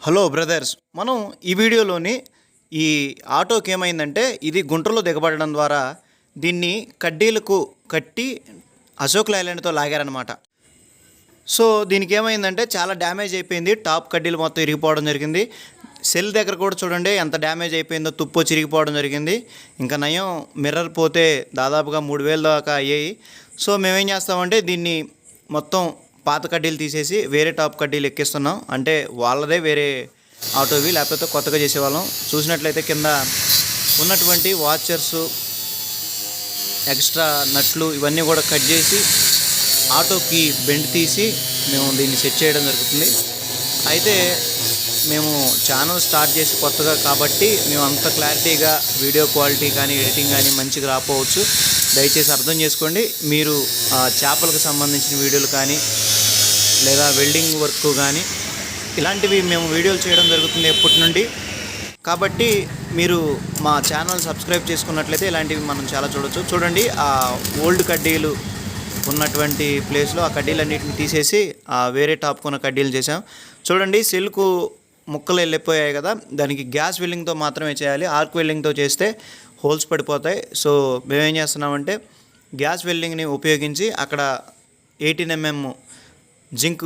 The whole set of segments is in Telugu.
హలో బ్రదర్స్, మనం ఈ వీడియోలోని ఈ ఆటోకి ఏమైందంటే ఇది గుంటలో దిగబడడం ద్వారా దీన్ని కడ్డీలకు కట్టి అశోక్ లైలాండ్తో లాగారనమాట. సో దీనికి ఏమైందంటే చాలా డ్యామేజ్ అయిపోయింది. టాప్ కడ్డీలు మొత్తం ఇరిగిపోవడం జరిగింది. సెల్ దగ్గర కూడా చూడండి ఎంత డ్యామేజ్ అయిపోయిందో, తుప్పు చిరిగిపోవడం జరిగింది. ఇంకా నయం మిర్రర్ పోతే దాదాపుగా 3,000 దాకా అయ్యాయి. సో మేమేం చేస్తామంటే దీన్ని మొత్తం పాత కడ్డీలు తీసేసి వేరే టాప్ కడ్డీలు ఎక్కిస్తున్నాం. అంటే వాళ్ళదే వేరే ఆటోవి, లేకపోతే కొత్తగా చేసేవాళ్ళం. చూసినట్లయితే కింద ఉన్నటువంటి వాచర్సు, ఎక్స్ట్రా నట్లు ఇవన్నీ కూడా కట్ చేసి ఆటోకి బెండ్ తీసి మేము దీన్ని సెట్ చేయడం జరుగుతుంది. అయితే మేము ఛానల్ స్టార్ట్ చేసి కొత్తగా కాబట్టి మేము అంత క్లారిటీగా వీడియో క్వాలిటీ కానీ ఎడిటింగ్ కానీ మంచిగా రాకపోవచ్చు. దయచేసి అర్థం చేసుకోండి. మీరు చేపలకు సంబంధించిన వీడియోలు కానీ లేదా వెల్డింగ్ వర్క్ కానీ ఇలాంటివి మేము వీడియోలు చేయడం జరుగుతుంది ఎప్పటి నుండి. కాబట్టి మీరు మా ఛానల్ సబ్స్క్రైబ్ చేసుకున్నట్లయితే ఇలాంటివి మనం చాలా చూడొచ్చు. చూడండి, ఆ ఓల్డ్ కడ్డీలు ఉన్నటువంటి ప్లేస్లో ఆ కడ్డీలన్నిటిని తీసేసి వేరే టాప్ కొన్న కడ్డీలు చేసాం. చూడండి, సెల్కు ముక్కలు వెళ్ళిపోయాయి కదా, దానికి గ్యాస్ వెల్డింగ్తో మాత్రమే చేయాలి. ఆర్క్ వెల్డింగ్తో చేస్తే హోల్స్ పడిపోతాయి. సో మేమేం చేస్తున్నామంటే గ్యాస్ వెల్డింగ్ని ఉపయోగించి అక్కడ 18 mm జింక్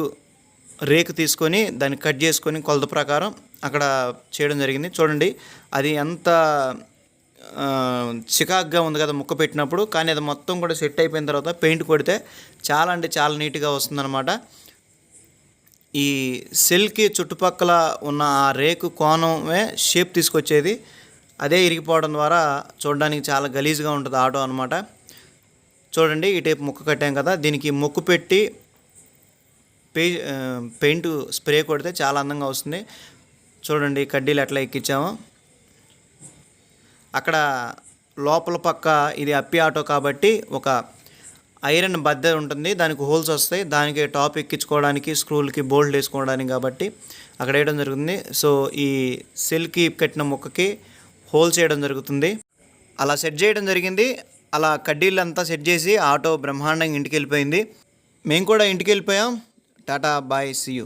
రేకు తీసుకొని దాన్ని కట్ చేసుకొని కొలత ప్రకారం అక్కడ చేయడం జరిగింది. చూడండి, అది ఎంత చికాగ్గా ఉంది కదా ముక్క పెట్టినప్పుడు, కానీ అది మొత్తం కూడా సెట్ అయిపోయిన తర్వాత పెయింట్ కొడితే చాలా అంటే చాలా నీట్గా వస్తుందన్నమాట. ఈ సెల్కి చుట్టుపక్కల ఉన్న ఆ రేకు కోణమే షేప్ తీసుకొచ్చేది. అదే ఇరిగిపోవడం ద్వారా చూడడానికి చాలా గలీజ్గా ఉంటుంది ఆటో అనమాట. చూడండి, ఈ టైప్ ముక్క కట్టాం కదా, దీనికి ముక్కు పెట్టి పెయింట్ స్ప్రే కొడితే చాలా అందంగా వస్తుంది. చూడండి కడ్డీలు ఎట్లా ఎక్కించామో. అక్కడ లోపల పక్క ఇది అప్పి ఆటో కాబట్టి ఒక ఐరన్ బద్దె ఉంటుంది, దానికి హోల్స్ వస్తాయి. దానికి టాప్ ఎక్కించుకోవడానికి, స్క్రూలకి బోల్ట్ వేసుకోవడానికి కాబట్టి అక్కడ వేయడం జరుగుతుంది. సో ఈ సెల్కి కట్టిన ముక్కకి హోల్స్ వేయడం జరుగుతుంది. అలా సెట్ చేయడం జరిగింది. అలా కడ్డీలంతా సెట్ చేసి ఆటో బ్రహ్మాండంగా ఇంటికి వెళ్ళిపోయింది. మేము కూడా ఇంటికి వెళ్ళిపోయాం. Tata, bye, see you.